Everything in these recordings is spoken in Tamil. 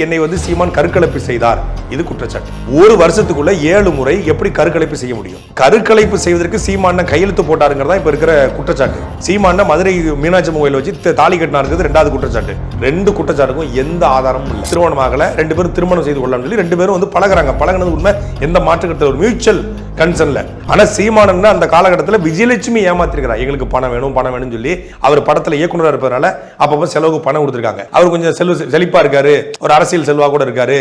என்னை வந்து சீமான் கருக்கலைப்பு செய்தார், இது குற்றச்சாட்டு. ஒரு வருஷத்துக்குள்ள 7 முறை எப்படி கருக்கலைப்பு செய்ய முடியும்? கருக்கலைப்பு செய்வதற்கு சீமான கையெழுத்து போட்டாருங்கிறதா இப்ப இருக்கிற குற்றச்சாட்டு. சீமான மதுரை மீனாட்சி கோயில வச்சு தாலி கட்டினாருங்கிறது 2வது குற்றச்சாட்டு. 2 குற்றச்சாட்டுக்கும் எந்த ஆதாரமும் இல்லை. திருமணமாகல, 2 பேரும் திருமணம் செய்து கொள்ளலாம் சொல்லி 2 பேரும் வந்து பழகுறாங்க. பழகினது உண்மை, எந்த மாற்றுக்கருத்து ஒரு மியூச்சுவல் கன்சர்ன்ல. ஆனா சீமானன் அந்த காலகட்டத்தில் விஜயலட்சுமி ஏமாத்திருக்கிறார். எங்களுக்கு பணம் வேணும் சொல்லி அவர் படத்துல இயக்குனரா இருப்பதனால அப்பப்போ செலவுக்கு பணம் கொடுத்திருக்காங்க. அவர் கொஞ்சம் செழிப்பா இருக்காரு, ஒரு அரசியல் செல்வா கூட இருக்காரு,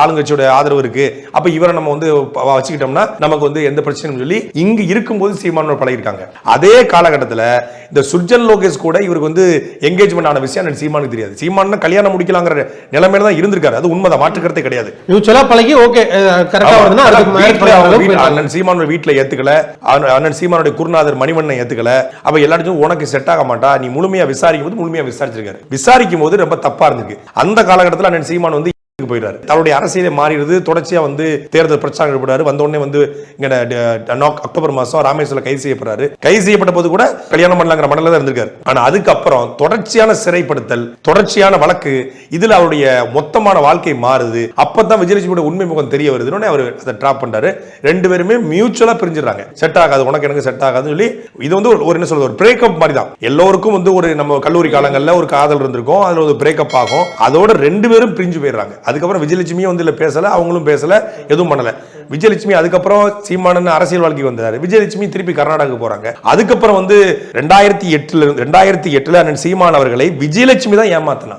ஆளுங்கட்சியோட ஆதரவு இருக்கு, அப்ப இவரை நம்ம வந்து வச்சுக்கிட்டோம்னா நமக்கு வந்து எந்த பிரச்சனையும் சொல்லி இங்க இருக்கும்போது சீமானோட பழகிருக்காங்க. அதே காலகட்டத்தில் இந்த சுர்ஜன் லோகேஷ் கூட இவருக்கு வந்து என்கேஜ்மெண்ட் ஆன விஷயம் சீமானுக்கு தெரியாது. சீமான கல்யாணம் முடிக்கலாங்கிற நிலைமையில தான் இருந்திருக்காரு. அது உண்மைதான், மாற்றுக்கருத்தே கிடையாது. பழகி ஓகே அண்ணன் சீமானோட வீட்டுல ஏத்துக்கல, அண்ணன் சீமானுடைய குருநாதர் மணிவண்ணன் ஏத்துக்கல. அப்ப எல்லாரும் உனக்கு செட் ஆக மாட்டா, நீ முழுமையா விசாரிக்கும் போது முழுமையா விசாரிச்சிருக்காரு. விசாரிக்கும் போது ரொம்ப தப்பா இருந்திருக்கு. அந்த காலகட்டத்தில் அண்ணன் சீமான் வந்து போயிடாரு. தன்னுடைய அரசியலே மாறிடுது. தொடர்ச்சியா வந்து தேர்தல் பிரச்சாரம் ஈடுபடாரு. வந்த உடனே வந்து அக்டோபர் மாசம் ராமேஸ்வரம் கைது செய்யப்படுறாரு. கைது செய்யப்பட்ட போது கூட கல்யாணம் பண்ணலாங்கிற மண்டல தான் இருந்திருக்காரு. ஆனா அதுக்கப்புறம் தொடர்ச்சியான சிறைப்படுத்தல், தொடர்ச்சியான வழக்கு, இதுல அவருடைய மொத்தமான வாழ்க்கை மாறுது. அப்பதான் விஜயலட்சுமியோட உண்மை முகம் தெரிய வருதுன்னு அவர் அதை டிராப் பண்றாரு. 2 பேருமே மியூச்சுவலா பிரிஞ்சிடறாங்க. செட் ஆகாது, உனக்கு எனக்கு செட் ஆகாதுன்னு சொல்லி இது வந்து ஒரு என்ன சொல்றது, ஒரு பிரேக்கப் மாதிரி தான். எல்லோருக்கும் வந்து ஒரு நம்ம கல்லூரி காலங்கள்ல ஒரு காதல் இருந்திருக்கும், அதுல ஒரு பிரேக்கப் ஆகும். அதோட 2 பேரும் பிரிஞ்சு போயிடுறாங்க. அதுக்கப்புறம் விஜயலட்சுமியும் வந்து பேசல, அவங்களும் பேசல, எதுவும் பண்ணல. விஜயலட்சுமி அதுக்கப்புறம் சீமானன் அரசியல் வாழ்க்கை வந்தாரு. விஜயலட்சுமி திருப்பி கர்நாடகா போறாங்க. அதுக்கப்புறம் வந்து 2008 அண்ணன் சீமான் அவர்களை விஜயலட்சுமி தான் ஏமாத்தினா.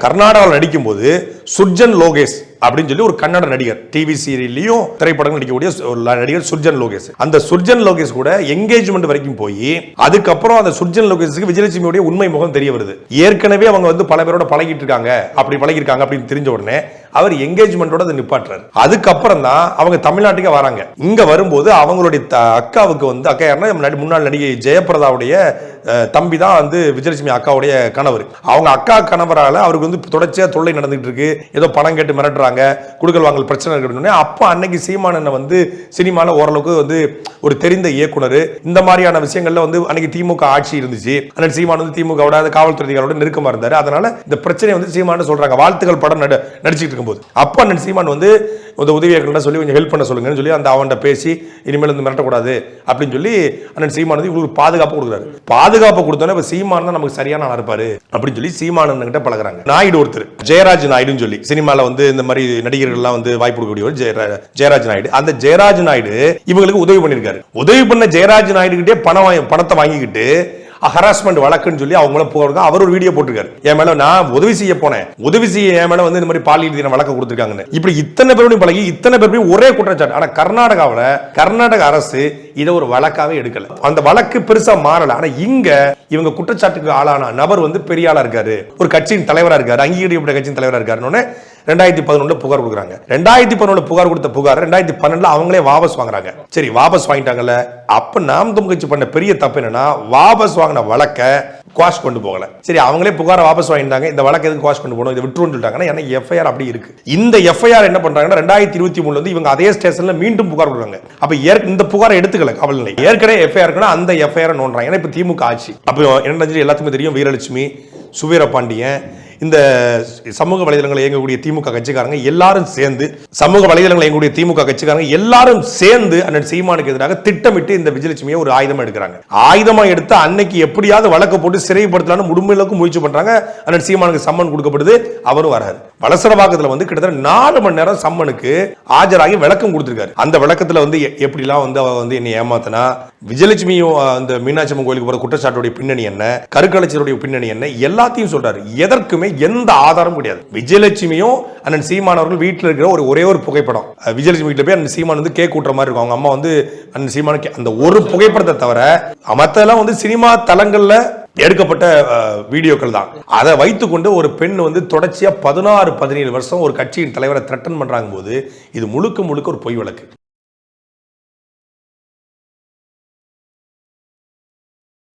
கர்நாடகாவில் நடிக்கும் போது சுர்ஜன் லோகேஷ் அப்படின்னு சொல்லி ஒரு கன்னட நடிகர், டிவி சீரியல்லையும் திரைப்படங்கள் நடிக்கக்கூடிய ஒரு நடிகர் சுர்ஜன் லோகேஷ். அந்த சுர்ஜன் லோகேஷ் கூட என்கேஜ்மெண்ட் வரைக்கும் போய் அதுக்கப்புறம் அந்த சுர்ஜன் லோகேஷுக்கு விஜயலட்சுமியோட உண்மை முகம் தெரிய வருது. ஏற்கனவே அவங்க வந்து பல பேரோட பழகிட்டு இருக்காங்க, அப்படி பழகிருக்காங்க அப்படின்னு தெரிஞ்ச உடனே அவர் என்கேஜ்மெண்டோட அதை நிப்பாட்டுறாரு. அதுக்கப்புறம் தான் அவங்க தமிழ்நாட்டுக்கே வராங்க. இங்க வரும்போது அவங்களுடைய அக்காவுக்கு வந்து அக்கா யாருன்னா முன்னாள் நடிகை ஜெயபிரதாவுடைய தம்பி தான் வந்து விஜயலட்சுமி அக்காவுடைய கணவர். அவங்க அக்கா கணவரால அவருக்கு வந்து தொடர்ச்சியா தொல்லை நடந்துட்டு இருக்கு. ஏதோ பணம் கேட்டு மிரட்டுறாங்க, குடுக்கல் வாங்கல் பிரச்சனை இருக்கு. அப்ப அன்னைக்கு சீமானன் வந்து சினிமால ஓரளவுக்கு வந்து ஒரு தெரிந்த இயக்குனர். இந்த மாதிரியான விஷயங்கள்ல வந்து அன்னைக்கு திமுக ஆட்சி இருந்துச்சு. அண்ணன் சீமான் வந்து திமுகவோட காவல்துறைகளோட நெருக்கமா இருந்தாரு. அதனால இந்த பிரச்சனை வந்து சீமான் சொல்றாங்க. வாழ்த்துக்கள் படம் நடிச்சிட்டு இருக்கும்போது அப்ப அண்ணன் சீமான் வந்து உதவியாளர்கள் சொல்லி கொஞ்சம் ஹெல்ப் பண்ண சொல்லுங்கன்னு சொல்லி அந்த அவன்கிட்ட பேசி இனிமேல் வந்து மிரட்டக்கூடாது அப்படின்னு சொல்லி அண்ணன் சீமான் வந்து இவங்களுக்கு பாதுகாப்பு கொடுக்குறாரு. பாதுகாப்பு கொடுத்தோன்னே இப்ப சீமான் தான் நமக்கு சரியான ஆளா இருப்பாரு அப்படின்னு சொல்லி சீமானன் கிட்ட பழகுறாங்க. நாயுடு ஒருத்தர், ஜெயராஜ் நாயுடுன்னு சொல்லி சினிமால வந்து இந்த மாதிரி நடிகர்கள்லாம் வந்து வாய்ப்பு கொடுக்கக்கூடிய ஜெயராஜ் நாயுடு. அந்த ஜெயராஜ் நாயுடு இவங்களுக்கு உதவி பண்ணிருக்காரு. உதவி பண்ண ஜெயராஜ் நாயுடு கிட்டே பணத்தை வாங்கிக்கிட்டு ஹராஸ்மெண்ட் வழக்குன்னு சொல்லி அவங்கள போறாங்க. அவர் ஒரு வீடியோ போட்டிருக்காரு. என் மேல நான் உதவி செய்ய போனேன், உதவி செய்ய என் மேல வந்து இந்த மாதிரி பாலியல் ரீதியான வழக்கு கொடுத்திருக்காங்கன்னு. இப்படி இத்தனை பேரோடையும் பழகி இத்தனை பேரும் ஒரே குற்றச்சாட்டு. ஆனா கர்நாடக அரசு இதை ஒரு வழக்காவே எடுக்கல. அந்த வழக்கு பெருசா மாறல. ஆனா இங்க இவங்க குற்றச்சாட்டுக்கு ஆளான நபர் வந்து பெரிய ஆளா இருக்காரு, ஒரு கட்சியின் தலைவரா இருக்காரு, அங்கீகரிக்கப்பட்ட கட்சியின் தலைவரா இருக்காருன்னு 2011 புகார் கொடுக்குறாங்க. 2011 புகார் கொடுத்த புகார் 2012 அவங்களே வாபஸ் வாங்குறாங்க. சரி, வாபஸ் வாங்கிட்டாங்கல்ல. அப்ப நாம் தமிழ் கட்சி பண்ண பெரிய தப்பு என்னன்னா, வாபஸ் வாங்கின வழக்க குவாஷ் கொண்டு போகல. சரி, அவங்களே புகாரை வாபஸ் வாங்கிட்டாங்க, இந்த வழக்கு எதுக்கு குவாஷ் கொண்டு போகணும், இதை விட்டுருன்னு சொல்லிட்டாங்கன்னா எனக்கு எஃப்ஐஆர் அப்படி இருக்கு. இந்த எஃப்ஐஆர் என்ன பண்றாங்கன்னா 2023 வந்து இவங்க அதே ஸ்டேஷன்ல மீண்டும் புகார் கொடுக்குறாங்க. அப்ப இந்த புகாரை எடுத்துக்கல காவல் நிலையம். ஏற்கனவே எஃப்ஐஆர் அந்த எஃப்ஐஆர் நோண்டுறாங்க. ஏன்னா இப்ப திமுக ஆட்சி. அப்போ என்ன எல்லாத்துக்குமே தெரியும், வீரலட்சுமி, சுவீரபாண்டியன், இந்த சமூக வலைதளங்களை இயங்கக்கூடிய திமுக கட்சிக்காரங்க எல்லாரும் சேர்ந்து அண்ணன் சீமானுக்கு எதிராக திட்டமிட்டு இந்த விஜயலட்சுமியை ஒரு ஆயுதமா எடுக்கிறாங்க. ஆயுதமா எடுத்து அன்னைக்கு எப்படியாவது வழக்கு போட்டு சிறைப்படுத்தலாம்னு முடிமையிலுக்கும் முயற்சி பண்றாங்க. அண்ணன் சீமானுக்கு சம்மன் கொடுக்கப்படுது. அவரும் வராரு. வலசரவாக்கத்துல வந்து கிட்டத்தட்ட 4 மணி நேரம் சம்மனுக்கு ஆஜராகி விளக்கம் கொடுத்திருக்காரு. அந்த விளக்கத்துல வந்து எப்படிலாம் வந்து அவ வந்து என்னை ஏமாத்தினா, விஜயலட்சுமியும் அந்த மீனாட்சி அம்மன் கோயிலுக்கு போற குற்றச்சாட்டுடைய பின்னணி என்ன, கருக்கலைச்சருடைய பின்னணி என்ன, எல்லாத்தையும் சொல்றாரு. எதற்குமே எந்த ஆதாரம் கிடையாது. விஜயலட்சுமியும் அண்ணன் சீமான் அவர்கள் வீட்டில் இருக்கிற ஒரே ஒரு புகைப்படம். விஜயலட்சுமி வீட்டில் போய் அண்ணன் சீமான் வந்து கேக் கூட்டுற மாதிரி இருக்கும். அவங்க அம்மா வந்து அண்ணன் சீமானுக்கு அந்த ஒரு புகைப்படத்தை தவிர மற்றெல்லாம் வந்து சினிமா தளங்கள்ல எடுக்கப்பட்ட வீடியோக்கள் தான். அதை வைத்துக்கொண்டு ஒரு பெண் வந்து தொடர்ச்சியா 16-17 வருஷம் ஒரு கட்சியின் தலைவரை த்ரெட்டன் பண்றாங்க போது இது முழுக்க ஒரு பொய் வழக்கு.